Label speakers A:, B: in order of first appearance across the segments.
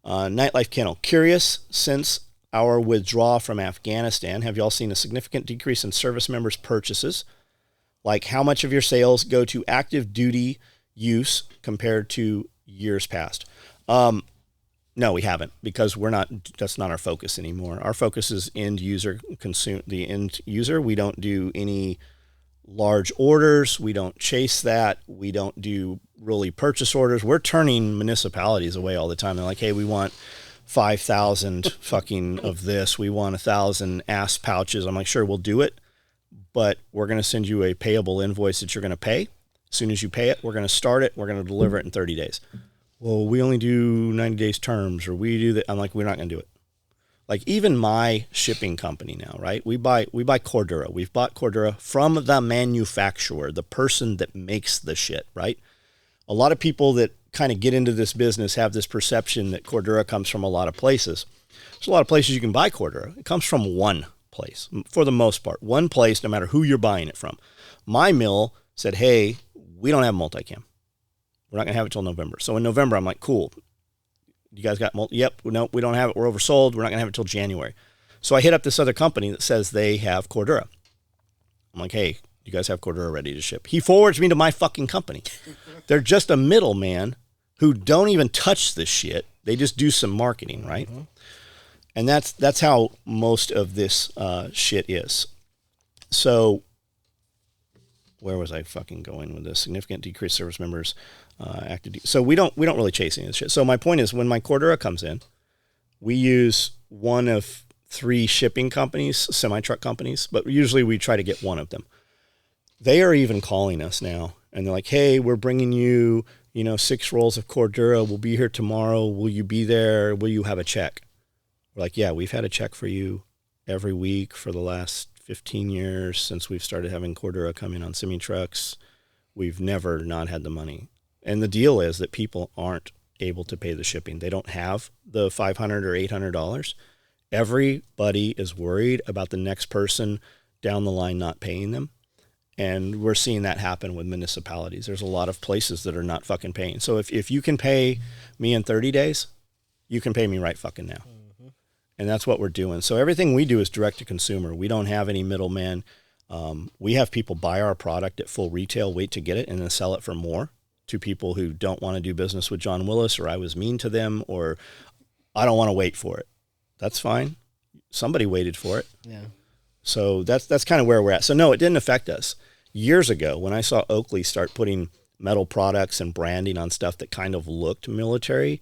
A: Nightlife Kennel. Curious, since our withdrawal from Afghanistan, have y'all seen a significant decrease in service members' purchases? Like how much of your sales go to active duty use compared to years past? No, we haven't, because that's not our focus anymore. Our focus is end user, the end user. We don't do any large orders. We don't chase that. We don't do really purchase orders. We're turning municipalities away all the time. They're like, hey, we want 5,000 fucking of this. We want 1,000 ass pouches. I'm like, sure, we'll do it, but we're going to send you a payable invoice that you're going to pay. As soon as you pay it, we're going to start it. We're going to deliver it in 30 days. Well, we only do 90 days terms, or we do that. I'm like, we're not going to do it. Like even my shipping company now, right? We buy Cordura. We've bought Cordura from the manufacturer, the person that makes the shit, right? A lot of people that kind of get into this business have this perception that Cordura comes from a lot of places. There's a lot of places you can buy Cordura. It comes from one place, for the most part. One place, no matter who you're buying it from. My mill said, hey, we don't have multicam. We're not going to have it till November. So in November, I'm like, cool. You guys got Yep. No, we don't have it. We're oversold. We're not going to have it till January. So I hit up this other company that says they have Cordura. I'm like, hey, you guys have Cordura ready to ship? He forwards me to my fucking company. They're just a middleman who don't even touch this shit. They just do some marketing, right? Mm-hmm. And that's how most of this shit is. So where was I fucking going with this? Significant decreased service members. So we don't really chase any of this shit. So my point is, when my Cordura comes in, we use one of 3 shipping companies, semi-truck companies, but usually we try to get one of them. They are even calling us now, and they're like, hey, we're bringing you, 6 rolls of Cordura. We'll be here tomorrow. Will you be there? Will you have a check? We're like, yeah, we've had a check for you every week for the last 15 years since we've started having Cordura come in on semi-trucks. We've never not had the money. And the deal is that people aren't able to pay the shipping. They don't have the $500 or $800. Everybody is worried about the next person down the line not paying them. And we're seeing that happen with municipalities. There's a lot of places that are not fucking paying. So if you can pay me in 30 days, you can pay me right fucking now. Mm-hmm. And that's what we're doing. So everything we do is direct to consumer. We don't have any middlemen. We have people buy our product at full retail, wait to get it, and then sell it for more to people who don't want to do business with John Willis, or I was mean to them, or I don't want to wait for it. That's fine. Somebody waited for it. Yeah. So that's kind of where we're at. So no, it didn't affect us. Years ago, when I saw Oakley start putting metal products and branding on stuff that kind of looked military,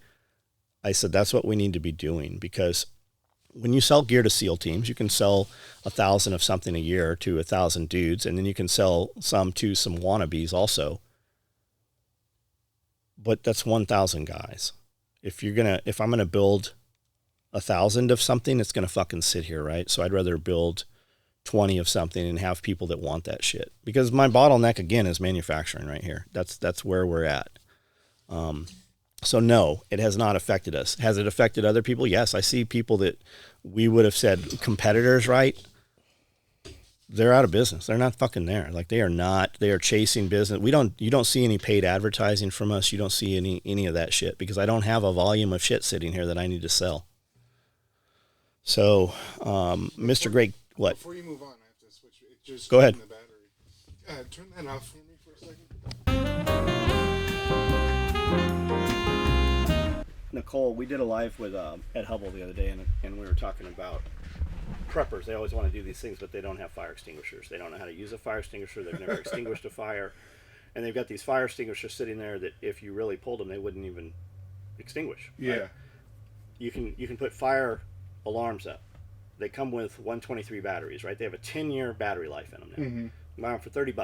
A: I said, that's what we need to be doing, because when you sell gear to SEAL teams, you can sell 1,000 of something a year to 1,000 dudes, and then you can sell some to some wannabes also. But that's 1,000 guys. If I'm gonna build 1,000 of something, it's gonna fucking sit here, right? So I'd rather build 20 of something and have people that want that shit. Because my bottleneck again is manufacturing right here. That's where we're at. So no, it has not affected us. Has it affected other people? Yes, I see people that we would have said competitors, right? They're out of business. They're not fucking there. Like they are chasing business. You don't see any paid advertising from us. You don't see any of that shit, because I don't have a volume of shit sitting here that I need to sell. So, Mr. Greg, what?
B: Before you move on, I have to switch. Just
A: go ahead.
B: The battery. Turn that off for me for a second.
A: Nicole, we did a live with Ed Hubble the other day, and we were talking about preppers. They always want to do these things, but they don't have fire extinguishers. They don't know how to use a fire extinguisher. They've never extinguished a fire, and they've got these fire extinguishers sitting there that if you really pulled them, they wouldn't even extinguish.
B: Yeah.
A: Right? You can put fire alarms up. They come with 123 batteries, right? They have a 10-year battery life in them now. Mm-hmm. You buy them for $30.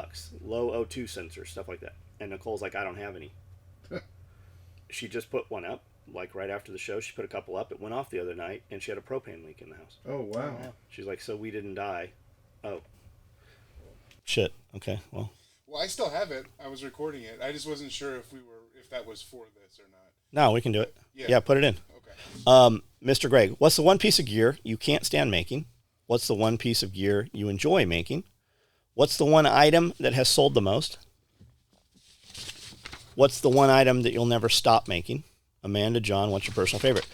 A: Low O2 sensors, stuff like that. And Nicole's like, I don't have any. She just put one up, like right after the show. She put a couple up. It went off the other night, and she had a propane leak in the house.
B: Oh, wow.
A: She's like, so we didn't die. Oh. Shit. Okay, well.
B: Well, I still have it. I was recording it. I just wasn't sure if that was for this or not.
A: No, we can do it. Yeah, put it in.
B: Okay.
A: Mr. Greg, what's the one piece of gear you can't stand making? What's the one piece of gear you enjoy making? What's the one item that has sold the most? What's the one item that you'll never stop making? Amanda, John, what's your personal favorite?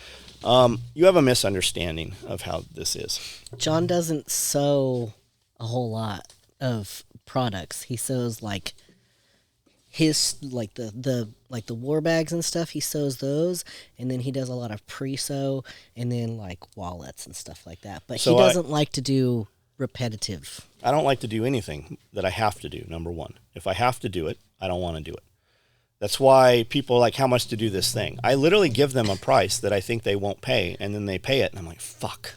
A: You have a misunderstanding of how this is.
C: John doesn't sew a whole lot of products. He sews like his like the war bags and stuff. He sews those, and then he does a lot of pre-sew, and then like wallets and stuff like that. But
A: So
C: he doesn't like to do repetitive.
A: I don't like to do anything that I have to do, number one. If I have to do it, I don't want to do it. That's why people are like, how much to do this thing? I literally give them a price that I think they won't pay, and then they pay it, and I'm like, fuck.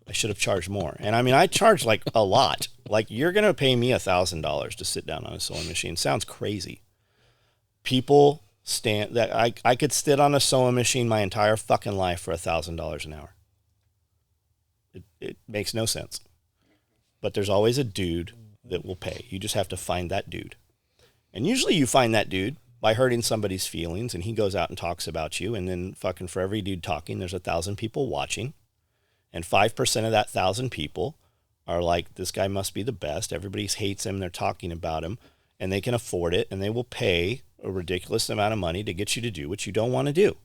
A: I should have charged more. And I mean, I charge like a lot. Like, you're going to pay me $1,000 to sit down on a sewing machine. Sounds crazy. People stand that I could sit on a sewing machine my entire fucking life for $1,000 an hour. It makes no sense. But there's always a dude that will pay. You just have to find that dude. And usually you find that dude by hurting somebody's feelings, and he goes out and talks about you, and then fucking for every dude talking, there's 1,000 people watching. And 5% of that 1,000 people are like, this guy must be the best. Everybody hates him. They're talking about him, and they can afford it, and they will pay a ridiculous amount of money to get you to do what you don't want to do.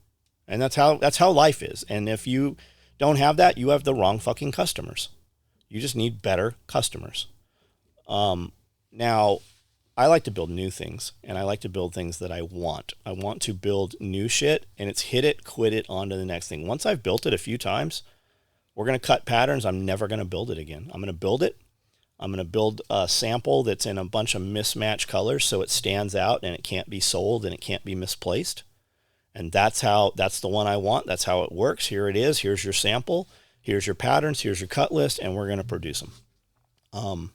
A: And that's how life is. And if you don't have that, you have the wrong fucking customers. You just need better customers. Now, I like to build new things, and I like to build things that I want. I want to build new shit, and it's hit it, quit it, on to the next thing. Once I've built it a few times, we're going to cut patterns. I'm never going to build it again. I'm going to build it. I'm going to build a sample that's in a bunch of mismatched colors so it stands out and it can't be sold and it can't be misplaced. And that's the one I want. That's how it works. Here it is. Here's your sample. Here's your patterns. Here's your cut list, and we're going to produce them.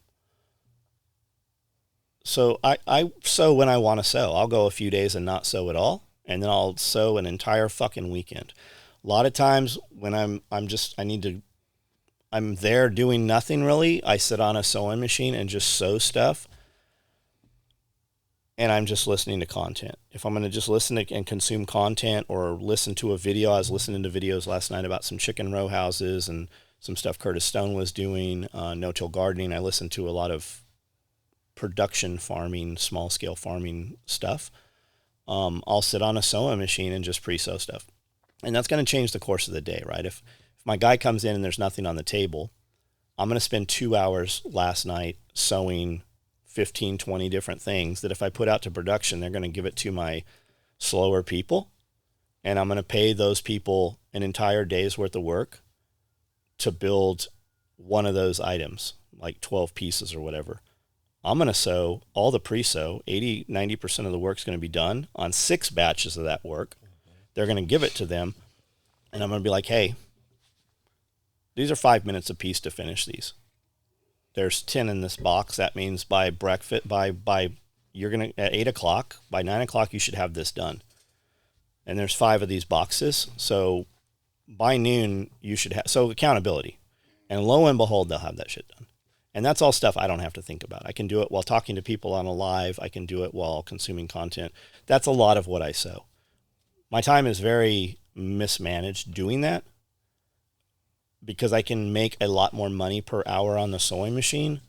A: So I sew when I want to sew. I'll go a few days and not sew at all, and then I'll sew an entire fucking weekend. A lot of times when I'm there doing nothing really, I sit on a sewing machine and just sew stuff, and I'm just listening to content. If I'm going to just listen to and consume content or listen to a video, I was listening to videos last night about some chicken row houses and some stuff Curtis Stone was doing, no-till gardening. I listened to a lot of production farming, small-scale farming stuff. I'll sit on a sewing machine and just pre-sew stuff. And that's going to change the course of the day, right? If my guy comes in and there's nothing on the table, I'm going to spend 2 hours last night sewing 15, 20 different things that if I put out to production, they're going to give it to my slower people. And I'm going to pay those people an entire day's worth of work to build one of those items, like 12 pieces or whatever. I'm going to sew all the pre-sew. 80, 90% of the work's going to be done on 6 batches of that work. They're going to give it to them, and I'm going to be like, hey, these are 5 minutes a piece to finish these. There's 10 in this box. That means by breakfast, you're going to, at 8 o'clock, by 9 o'clock, you should have this done. And there's 5 of these boxes. So by noon, you should have, so accountability. And lo and behold, they'll have that shit done. And that's all stuff I don't have to think about. I can do it while talking to people on a live. I can do it while consuming content. That's a lot of what I sew. My time is very mismanaged doing that because I can make a lot more money per hour on the sewing machine,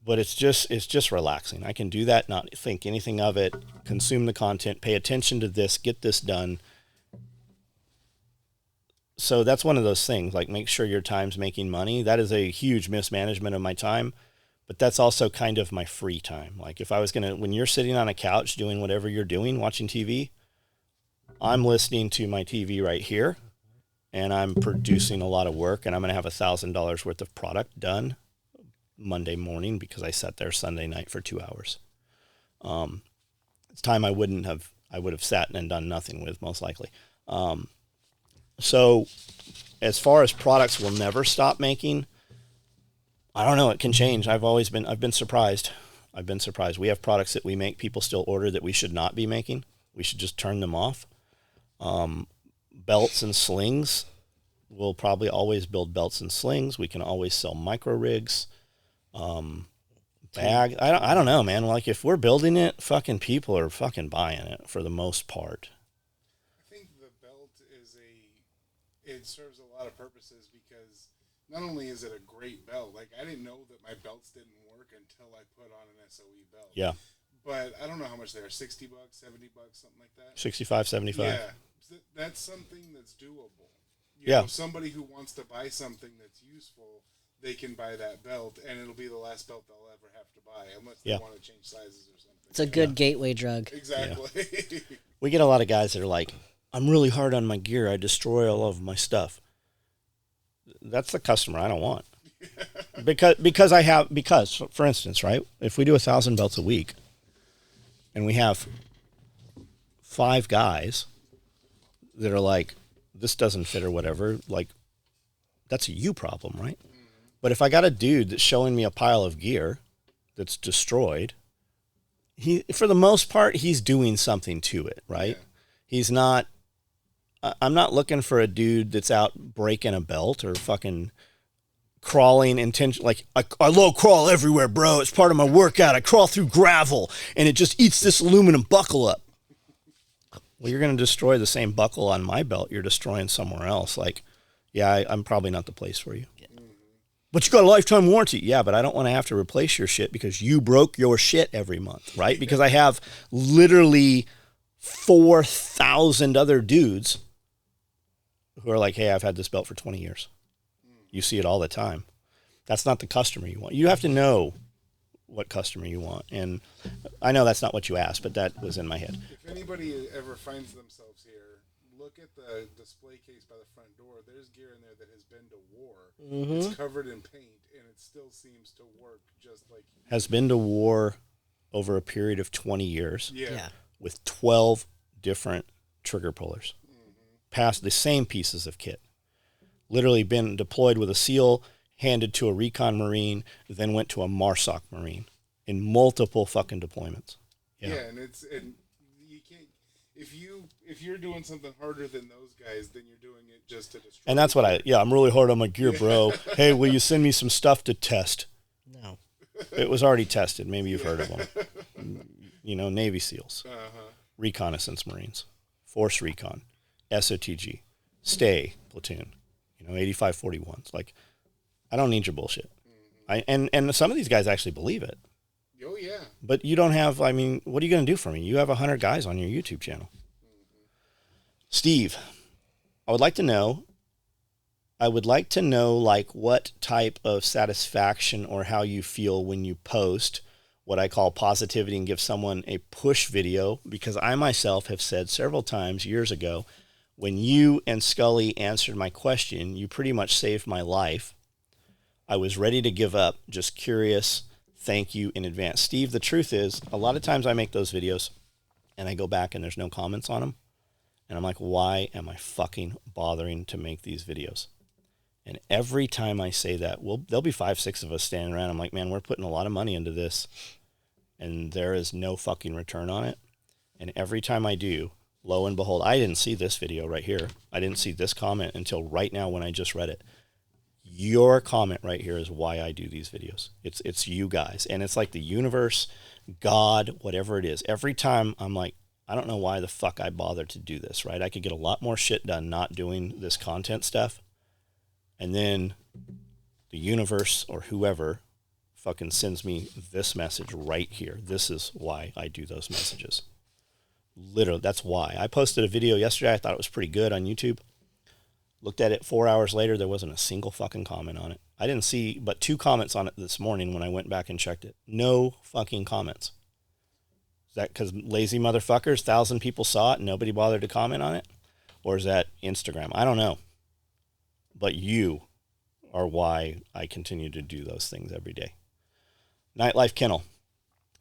A: but it's just relaxing. I can do that, not think anything of it, consume the content, pay attention to this, get this done. So that's one of those things, like make sure your time's making money. That is a huge mismanagement of my time, but that's also kind of my free time. Like if I was when you're sitting on a couch doing whatever you're doing, watching TV, I'm listening to my TV right here, and I'm producing a lot of work, and I'm going to have $1,000 worth of product done Monday morning because I sat there Sunday night for 2 hours. It's time I would have sat and done nothing with, most likely. So as far as products we'll never stop making, I don't know, it can change. I've been surprised. We have products that we make, people still order that we should not be making. We should just turn them off. Belts and slings. We'll probably always build belts and slings. We can always sell micro rigs. Bag. I don't know, man. Like if we're building it, fucking people are fucking buying it for the most part.
B: I think the belt it serves a lot of purposes because not only is it a great belt, like I didn't know that my belts didn't work until I put on an SOE belt.
A: Yeah.
B: But I don't know how much they are, $60, $70, something like that.
A: 65, 75.
B: Yeah. that's something that's doable.
A: Yeah.
B: Somebody who wants to buy something that's useful, they can buy that belt, and it'll be the last belt they'll ever have to buy, unless they want to change sizes or something.
C: It's a good gateway drug.
B: Exactly.
A: Yeah. We get a lot of guys that are like, I'm really hard on my gear. I destroy all of my stuff. That's the customer I don't want. Because for instance, right, if we do 1,000 belts a week and we have 5 guys that are like, this doesn't fit or whatever, like, that's a you problem, right? But if I got a dude that's showing me a pile of gear that's destroyed, he, for the most part, he's doing something to it, right? Yeah. He's not, I'm not looking for a dude that's out breaking a belt or fucking crawling like I low crawl everywhere, bro. It's part of my workout. I crawl through gravel and it just eats this aluminum buckle up. Well, you're going to destroy the same buckle on my belt you're destroying somewhere else. Like, yeah, I'm probably not the place for you. Yeah. But you got a lifetime warranty. Yeah, but I don't want to have to replace your shit because you broke your shit every month, right? Because I have literally 4,000 other dudes who are like, hey, I've had this belt for 20 years. You see it all the time. That's not the customer you want. You have to know what customer you want. And I know that's not what you asked, but that was in my head.
B: If anybody ever finds themselves here, look at the display case by the front door. There's gear in there that has been to war. Mm-hmm. It's covered in paint, and it still seems to work just like...
A: Has been to war over a period of 20 years.
B: Yeah.
A: With 12 different trigger pullers. Mm-hmm. Past the same pieces of kit. Literally been deployed with a SEAL, handed to a recon Marine, then went to a MARSOC Marine in multiple fucking deployments.
B: Yeah, and you can't, if you're doing something harder than those guys, then you're doing it just to destroy.
A: And that's what I'm really hard on my gear, bro. Hey, will you send me some stuff to test?
C: No.
A: It was already tested. Maybe you've heard of them. Navy SEALs, reconnaissance Marines, Force Recon, SOTG, Stay Platoon. 8541s. Like, I don't need your bullshit. Mm-hmm. And some of these guys actually believe it.
B: Oh, yeah.
A: But you don't have, what are you going to do for me? You have 100 guys on your YouTube channel. Mm-hmm. Steve, I would like to know, like, what type of satisfaction or how you feel when you post what I call positivity and give someone a push video, because I myself have said several times years ago, when you and Scully answered my question, you pretty much saved my life. I was ready to give up, just curious. Thank you in advance. Steve, the truth is, a lot of times I make those videos and I go back and there's no comments on them. And I'm like, why am I fucking bothering to make these videos? And every time I say that, there'll be 5, 6 of us standing around. I'm like, man, we're putting a lot of money into this and there is no fucking return on it. And every time I do, lo and behold, I didn't see this video right here. I didn't see this comment until right now when I just read it. Your comment right here is why I do these videos. It's you guys. And it's like the universe, God, whatever it is. Every time I'm like, I don't know why the fuck I bothered to do this, right? I could get a lot more shit done not doing this content stuff. And then the universe or whoever fucking sends me this message right here. This is why I do those messages. Literally, that's why. I posted a video yesterday. I thought it was pretty good on YouTube. Looked at it 4 hours later. There wasn't a single fucking comment on it. I didn't see but 2 comments on it this morning when I went back and checked it. No fucking comments. Is that because lazy motherfuckers, 1,000 people saw it and nobody bothered to comment on it? Or is that Instagram? I don't know. But you are why I continue to do those things every day. Nightlife Kennel.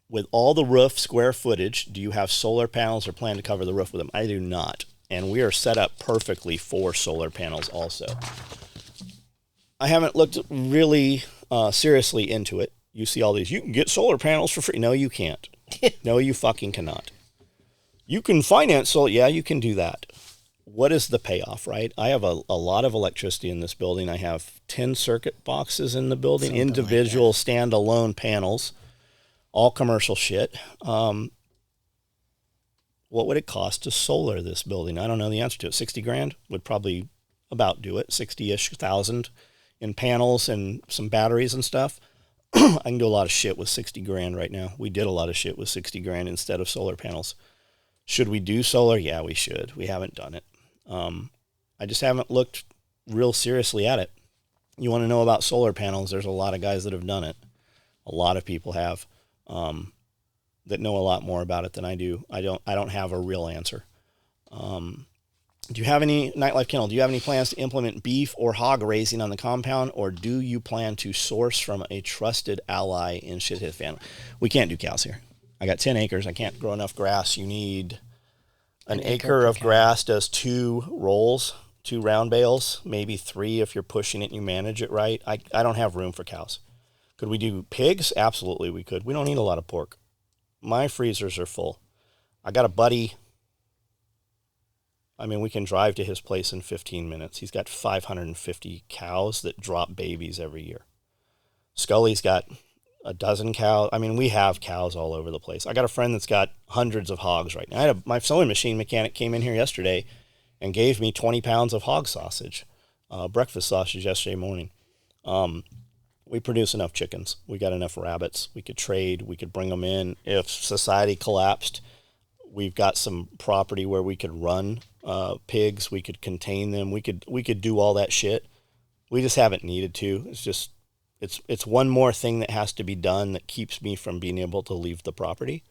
A: With all the roof square footage, do you have solar panels or plan to cover the roof with them? I do not. And we are set up perfectly for solar panels also. I haven't looked really seriously into it. You see all these, you can get solar panels for free. No, you can't. No, you fucking cannot. You can finance solar. Yeah, you can do that. What is the payoff, right? I have a lot of electricity in this building. I have 10 circuit boxes in the building, something individual like standalone panels. All commercial shit. What would it cost to solar this building? I don't know the answer to it. 60 grand would probably about do it. 60-ish thousand in panels and some batteries and stuff. I can do a lot of shit with 60 grand right now. We did a lot of shit with 60 grand instead of solar panels. Should we do solar? Yeah, we should. We haven't done it. I just haven't looked real seriously at it. You want to know about solar panels? There's a lot of guys that have done it. A lot of people have that know a lot more about it than I do. I don't have a real answer. Do you have any, Nightlife Kennel, do you have any plans to implement beef or hog raising on the compound, or do you plan to source from a trusted ally in Shithead family? We can't do cows here. I got 10 acres. I can't grow enough grass. You need an acre of grass does 2 rolls, 2 round bales, maybe 3 if you're pushing it and you manage it right. I don't have room for cows. Could we do pigs? Absolutely we could. We don't eat a lot of pork. My freezers are full. I got a buddy. I mean, we can drive to his place in 15 minutes. He's got 550 cows that drop babies every year. Scully's got a dozen cows. I mean, we have cows all over the place. I got a friend that's got hundreds of hogs right now. My sewing machine mechanic came in here yesterday and gave me 20 pounds of hog sausage, breakfast sausage yesterday morning. We produce enough chickens. We got enough rabbits. We could trade. We could bring them in. If society collapsed, we've got some property where we could run pigs. We could contain them. We could do all that shit. We just haven't needed to. It's just, it's one more thing that has to be done that keeps me from being able to leave the property.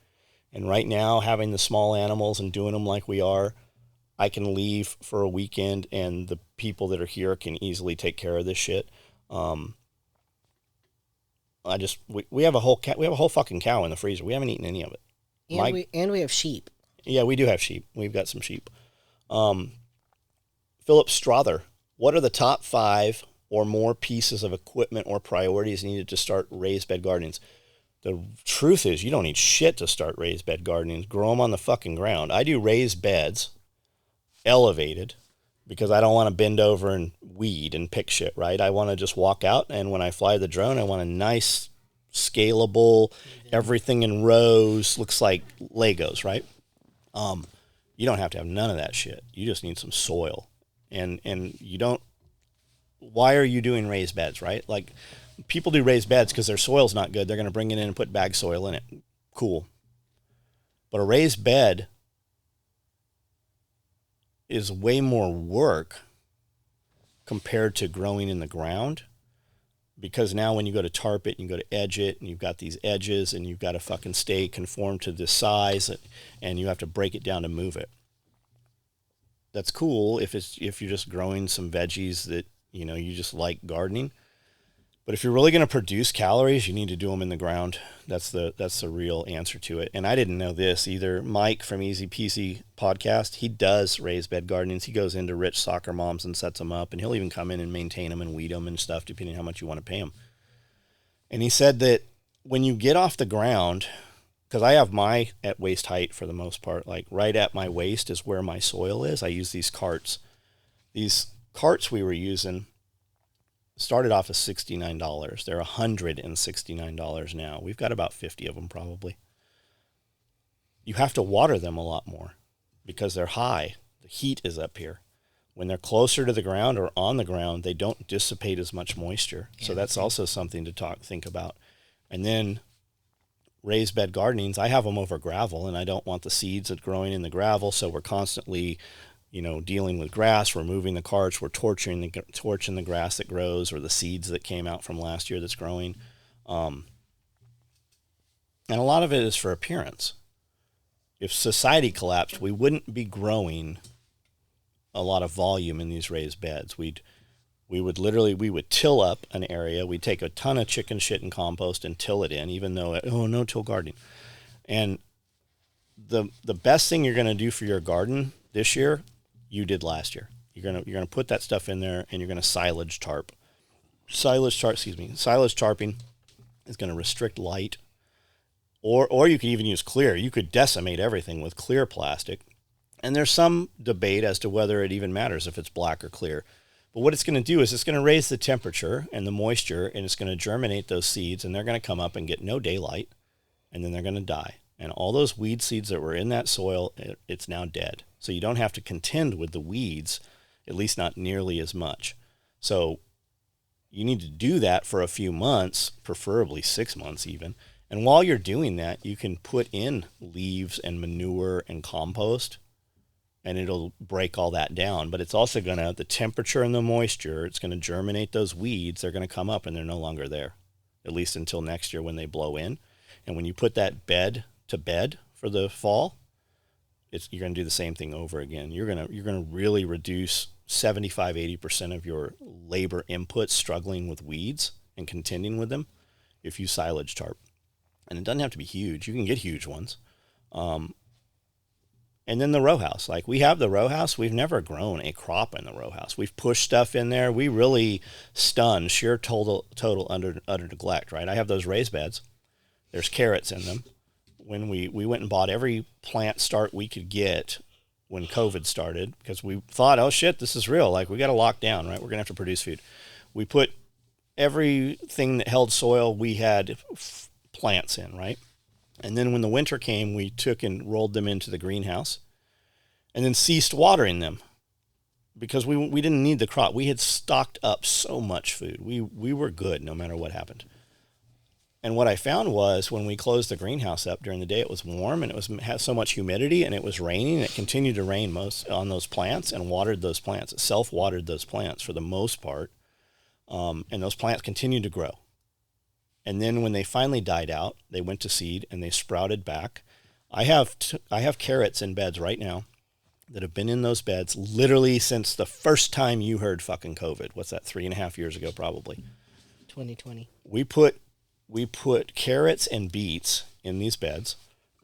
A: And right now, having the small animals and doing them like we are, I can leave for a weekend and the people that are here can easily take care of this shit. We have a whole fucking cow in the freezer. We haven't eaten any of it.
C: And we have sheep.
A: Yeah, we do have sheep. We've got some sheep. Philip Strother, what are the top 5 or more pieces of equipment or priorities needed to start raised bed gardenings? The truth is, you don't need shit to start raised bed gardenings. Grow them on the fucking ground. I do raised beds, elevated, because I don't want to bend over and weed and pick shit, right? I want to just walk out, and when I fly the drone, I want a nice, scalable, everything in rows, looks like Legos, right? You don't have to have none of that shit. You just need some soil. And you don't, why are you doing raised beds, right? Like, people do raised beds because their soil's not good. They're going to bring it in and put bag soil in it. Cool. But a raised bed is way more work compared to growing in the ground, because now when you go to tarp it and you go to edge it and you've got these edges and you've got to fucking stay conform to this size and you have to break it down to move it. That's cool if you're just growing some veggies that, you know, you just like gardening. But if you're really going to produce calories, you need to do them in the ground. That's the real answer to it. And I didn't know this either. Mike from Easy Peasy podcast, he does raised bed gardenings. He goes into rich soccer moms and sets them up, and he'll even come in and maintain them and weed them and stuff, depending on how much you want to pay him. And he said that when you get off the ground, because I have my at waist height for the most part, like right at my waist is where my soil is. I use these carts. These carts we were using started off as $69. They're $169 now. We've got about 50 of them probably. You have to water them a lot more because they're high. The heat is up here. When they're closer to the ground or on the ground, they don't dissipate as much moisture. Yeah, so that's also something to think about. And then raised bed gardenings, I have them over gravel, and I don't want the seeds that growing in the gravel, so we're constantly, you know, dealing with grass. We're moving the carts. We're torching the grass that grows or the seeds that came out from last year that's growing. And a lot of it is for appearance. If society collapsed, we wouldn't be growing a lot of volume in these raised beds. We would till up an area. We'd take a ton of chicken shit and compost and till it in, even though, no till gardening. And the best thing you're going to do for your garden this year, you did last year. You're gonna put that stuff in there, and you're gonna silage tarp. Silage tarping is gonna restrict light, or you could even use clear. You could decimate everything with clear plastic, and there's some debate as to whether it even matters if it's black or clear. But what it's gonna do is it's gonna raise the temperature and the moisture, and it's gonna germinate those seeds, and they're gonna come up and get no daylight, and then they're gonna die. And all those weed seeds that were in that soil, it's now dead. So you don't have to contend with the weeds, at least not nearly as much. So you need to do that for a few months, preferably 6 months even. And while you're doing that, you can put in leaves and manure and compost and it'll break all that down. But it's also going to, the temperature and the moisture, it's going to germinate those weeds. They're going to come up and they're no longer there, at least until next year when they blow in. And when you put that bed to bed for the fall, you're going to do the same thing over again. You're going to really reduce 75-80% of your labor input struggling with weeds and contending with them if you silage tarp. And it doesn't have to be huge. You can get huge ones. And then the row house. Like, we have the row house. We've never grown a crop in the row house. We've pushed stuff in there. We really stunned sheer total utter neglect, right? I have those raised beds. There's carrots in them. When we went and bought every plant start we could get when COVID started, because we thought, oh shit, this is real. Like, we got to lock down, right? We're going to have to produce food. We put everything that held soil, we had plants in, right? And then when the winter came, we took and rolled them into the greenhouse and then ceased watering them because we didn't need the crop. We had stocked up so much food. We were good no matter what happened. And what I found was when we closed the greenhouse up during the day, it was warm and it had so much humidity and it was raining. And it continued to rain most on those plants and watered those plants. It self-watered those plants for the most part. And those plants continued to grow. And then when they finally died out, they went to seed and they sprouted back. I have carrots in beds right now that have been in those beds literally since the first time you heard fucking COVID. What's that, 3.5 years ago, probably?
C: 2020.
A: We put carrots and beets in these beds.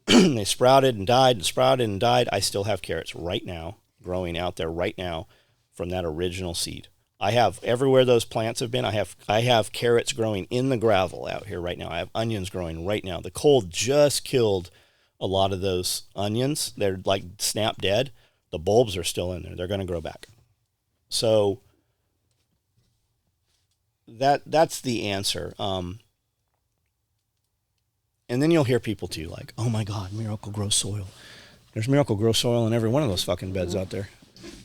A: They sprouted and died and sprouted and died. I still have carrots right now growing out there right now from that original seed. I have everywhere those plants have been. I have carrots growing in the gravel out here right now. I have onions growing right now. The cold just killed a lot of those onions. They're like snap dead. The bulbs are still in there. They're going to grow back. So that's the answer. And then you'll hear people too like, oh my God, Miracle Grow soil. There's Miracle Grow soil in every one of those fucking beds out there.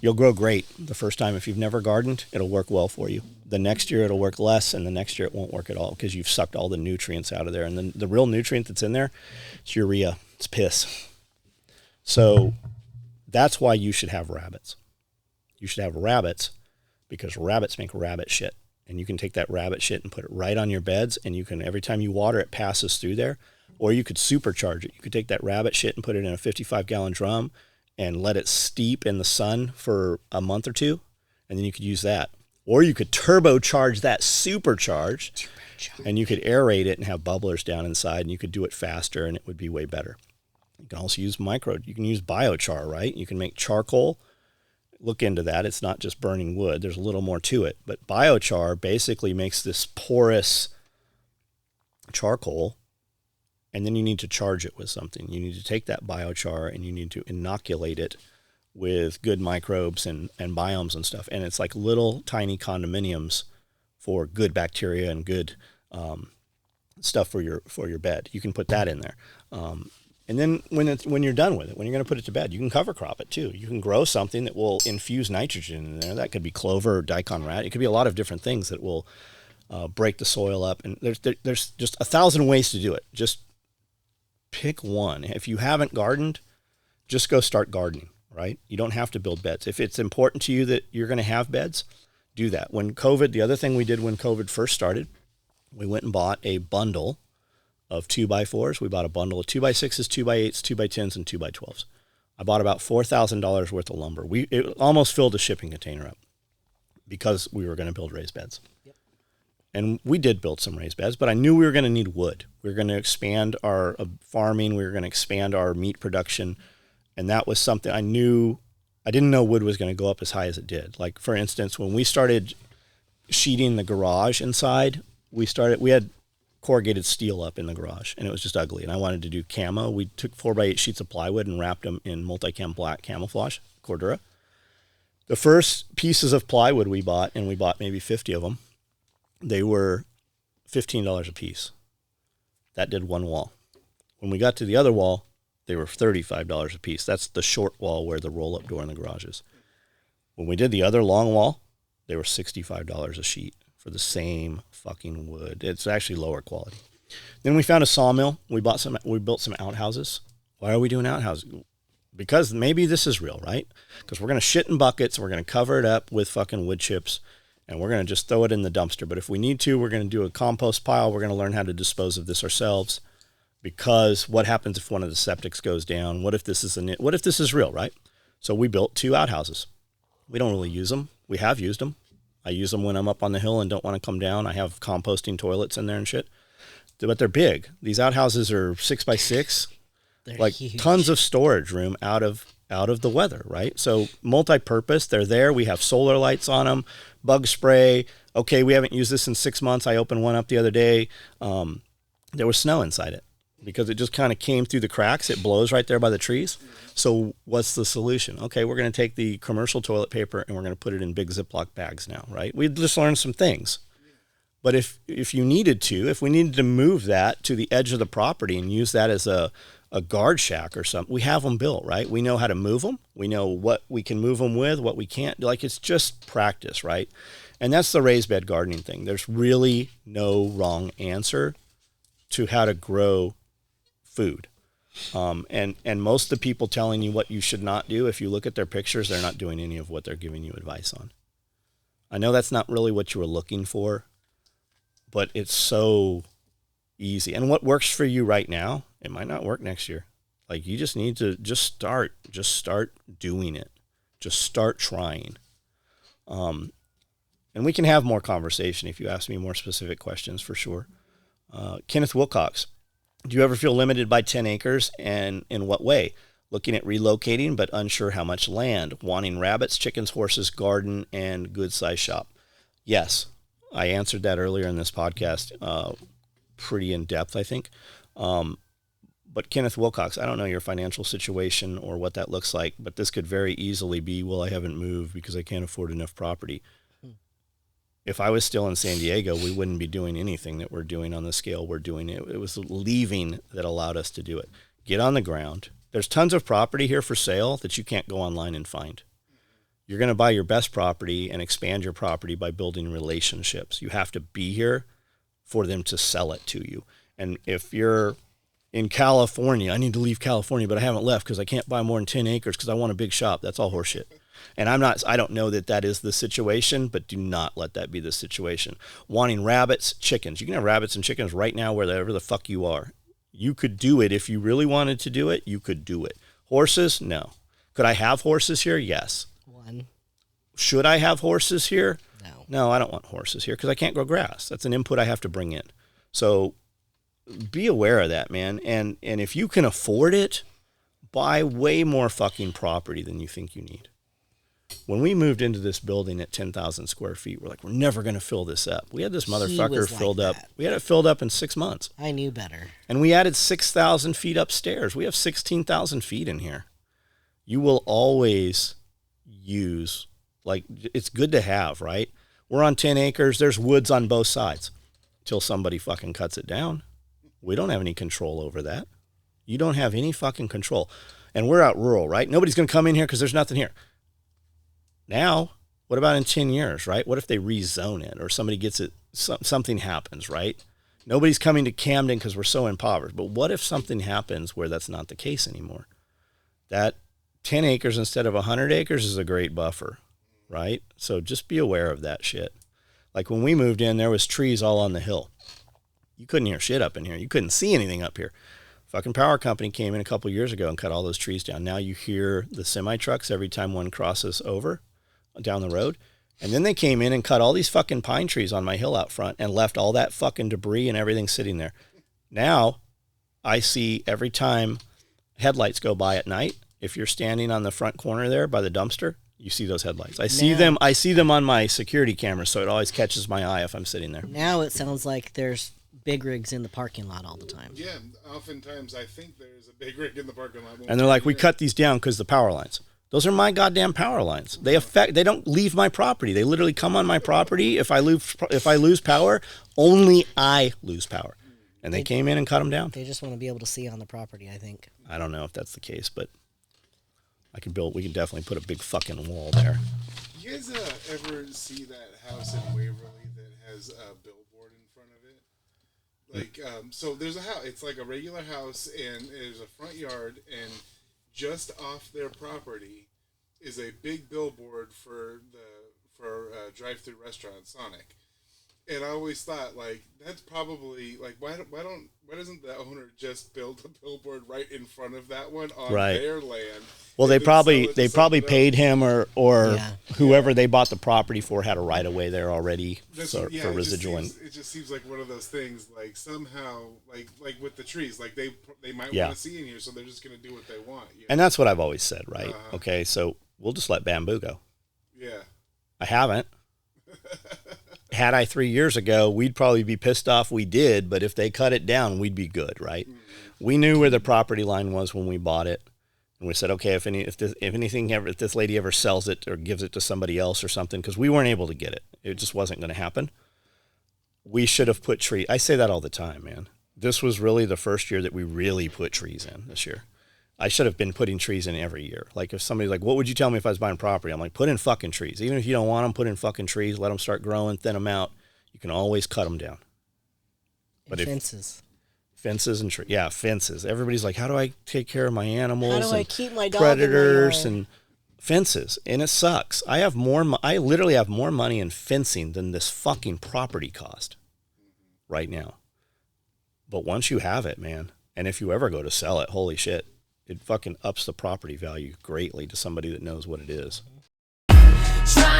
A: You'll grow great the first time. If you've never gardened, it'll work well for you. The next year it'll work less, and the next year it won't work at all because you've sucked all the nutrients out of there. And then the real nutrient that's in there, it's urea. It's piss. So that's why you should have rabbits. You should have rabbits because rabbits make rabbit shit. And you can take that rabbit shit and put it right on your beds, and you can, every time you water, it passes through there. Or you could supercharge it. You could take that rabbit shit and put it in a 55-gallon drum and let it steep in the sun for a month or two, and then you could use that. Or you could turbocharge that supercharged, and you could aerate it and have bubblers down inside, and you could do it faster, and it would be way better. You can also use you can use biochar, right? You can make charcoal. Look into that. It's not just burning wood. There's a little more to it. But biochar basically makes this porous charcoal, and then you need to charge it with something. You need to take that biochar and you need to inoculate it with good microbes and biomes and stuff. And it's like little tiny condominiums for good bacteria and good stuff for your bed. You can put that in there. And then when you're done with it, when you're going to put it to bed, you can cover crop it too. You can grow something that will infuse nitrogen in there. That could be clover or daikon rat. It could be a lot of different things that will break the soil up. And there's just 1,000 ways to do it. Just pick one. If you haven't gardened, just go start gardening, right? You don't have to build beds. If it's important to you that you're going to have beds, do that. The other thing we did when COVID first started, we went and bought a bundle of 2x4s. We bought a bundle of 2x6s, 2x8s, 2x10s, and 2x12s. I bought about $4,000 worth of lumber. It almost filled a shipping container up because we were going to build raised beds. Yep. And we did build some raised beds, but I knew we were going to need wood. We were going to expand our farming. We were going to expand our meat production. And that was something I didn't know wood was going to go up as high as it did. Like, for instance, when we started sheeting the garage inside, we had corrugated steel up in the garage, and it was just ugly. And I wanted to do camo. We took 4x8 sheets of plywood and wrapped them in multicam black camouflage, Cordura. The first pieces of plywood we bought, and we bought maybe 50 of them, they were $15 a piece. That did one wall. When we got to the other wall, they were $35 a piece. That's the short wall where the roll-up door in the garage is. When we did the other long wall, they were $65 a sheet for the same fucking wood. It's actually lower quality. Then we found a sawmill. We built some outhouses. Why are we doing outhouses? because maybe this is real, right? Because we're going to shit in buckets, we're going to cover it up with fucking wood chips, and we're going to just throw it in the dumpster. But if we need to, we're going to do a compost pile. We're going to learn how to dispose of this ourselves. Because what happens if one of the septics goes down? What if this is real, right? So we built 2 outhouses. We don't really use them. We have used them. I use them when I'm up on the hill and don't want to come down. I have composting toilets in there and shit. But they're big. These outhouses are 6x6.
C: They're
A: like
C: huge.
A: tons of storage room out of the weather, right? So multi-purpose, they're there. We have solar lights on them, bug spray. Okay, we haven't used this in 6 months. I opened one up the other day. There was snow inside it because it just kind of came through the cracks. It blows right there by the trees. So what's the solution? Okay, we're going to take the commercial toilet paper and we're going to put it in big Ziploc bags now, right? We just learned some things. But if we needed to move that to the edge of the property and use that as a guard shack or something, we have them built, right? We know how to move them. We know what we can move them with, what we can't. Like, it's just practice, right? And that's the raised bed gardening thing. There's really no wrong answer to how to grow food. And most of the people telling you what you should not do, if you look at their pictures, they're not doing any of what they're giving you advice on. I know that's not really what you were looking for, but it's so easy. And what works for you right now, it might not work next year. Like, you just need to start doing it. Just start trying. And we can have more conversation if you ask me more specific questions, for sure. Kenneth Wilcox, do you ever feel limited by 10 acres, and in what way? Looking at relocating, but unsure how much land, wanting rabbits, chickens, horses, garden, and good size shop. Yes. I answered that earlier in this podcast, pretty in depth, I think. But Kenneth Wilcox, I don't know your financial situation or what that looks like, but this could very easily be, well, I haven't moved because I can't afford enough property. If I was still in San Diego, we wouldn't be doing anything that we're doing on the scale we're doing. It was leaving that allowed us to do it. Get on the ground. There's tons of property here for sale that you can't go online and find. You're going to buy your best property and expand your property by building relationships. You have to be here for them to sell it to you. And if you're in California, I need to leave California, but I haven't left because I can't buy more than 10 acres because I want a big shop. That's all horseshit. And I don't know that is the situation, but do not let that be the situation. Wanting rabbits, chickens. You can have rabbits and chickens right now wherever the fuck you are. You could do it. If you really wanted to do it, you could do it. Horses? No. Could I have horses here? Yes.
C: One.
A: Should I have horses here?
C: No.
A: No, I don't want horses here because I can't grow grass. That's an input I have to bring in. So be aware of that, man. And if you can afford it, buy way more fucking property than you think you need. When we moved into this building at 10,000 square feet, we're like, we're never going to fill this up. We had this motherfucker filled up. We had it filled up in 6 months.
C: I knew better.
A: And we added 6,000 feet upstairs. We have 16,000 feet in here. You will always use, like, it's good to have, right? We're on 10 acres. There's woods on both sides till somebody fucking cuts it down. We don't have any control over that. You don't have any fucking control. And we're out rural, right? Nobody's going to come in here because there's nothing here. Now, what about in 10 years, right? What if they rezone it or somebody gets it, something happens, right? Nobody's coming to Camden because we're so impoverished. But what if something happens where that's not the case anymore? That 10 acres instead of 100 acres is a great buffer, right? So just be aware of that shit. Like when we moved in, there was trees all on the hill. You couldn't hear shit up in here. You couldn't see anything up here. Fucking power company came in a couple years ago and cut all those trees down. Now you hear the semi trucks every time one crosses over down the road. And then they came in and cut all these fucking pine trees on my hill out front and left all that fucking debris and everything sitting there. Now I see every time headlights go by at night, if you're standing on the front corner there by the dumpster, you see those headlights. I see them on my security camera, so it always catches my eye if I'm sitting there.
C: Now it sounds like there's big rigs in the parking lot all the time.
B: Yeah, oftentimes I think there's a big rig in the parking lot.
A: And they're like, we cut these down because the power lines. Those are my goddamn power lines. They don't leave my property. They literally come on my property. If I lose power, only I lose power. And they came in and cut them down.
C: They just want to be able to see on the property, I think.
A: I don't know if that's the case, but we can definitely put a big fucking wall there.
B: You guys ever see that house in Waverly that has a billboard in front of it? Like, so there's a house. It's like a regular house, and there's a front yard, and just off their property is a big billboard for drive-through restaurant Sonic. And I always thought, like, that's probably like, why doesn't the owner just build a billboard right in front of that one on
A: Right.
B: their land?
A: Well, they
B: and then sell
A: probably
B: it to someone
A: paid
B: else?
A: him or
C: Yeah.
A: whoever they bought the property for had a right of way there already
B: That's-
A: for
B: yeah,
A: residual.
B: it just seems like one of those things. Like somehow, like with the trees, like they might
A: Yeah.
B: want to see in here, so they're just going to do what they want. You know?
A: And that's what I've always said, right?
B: Uh-huh.
A: Okay, so we'll just let bamboo go.
B: Yeah.
A: I haven't. Had I 3 years ago, we'd probably be pissed off we did, but if they cut it down, we'd be good, right?
B: Mm-hmm.
A: We knew where the property line was when we bought it. And we said, okay, if this lady ever sells it or gives it to somebody else or something, because we weren't able to get it. It just wasn't going to happen. We should have put trees. I say that all the time, man. This was really the first year that we really put trees in this year. I should have been putting trees in every year. Like if somebody's like, what would you tell me if I was buying property? I'm like, put in fucking trees. Even if you don't want them, put in fucking trees. Let them start growing, thin them out. You can always cut them down. But
C: And
A: if
C: fences.
A: fences and trees, yeah, fences. Everybody's like, how do I take care of my animals?
C: How do I
A: and
C: keep my dog
A: predators
C: in my yard?
A: and fences? And it sucks. I literally have more money in fencing than this fucking property cost right now. But once you have it, man, and if you ever go to sell it, holy shit, it fucking ups the property value greatly to somebody that knows what it is.
D: Try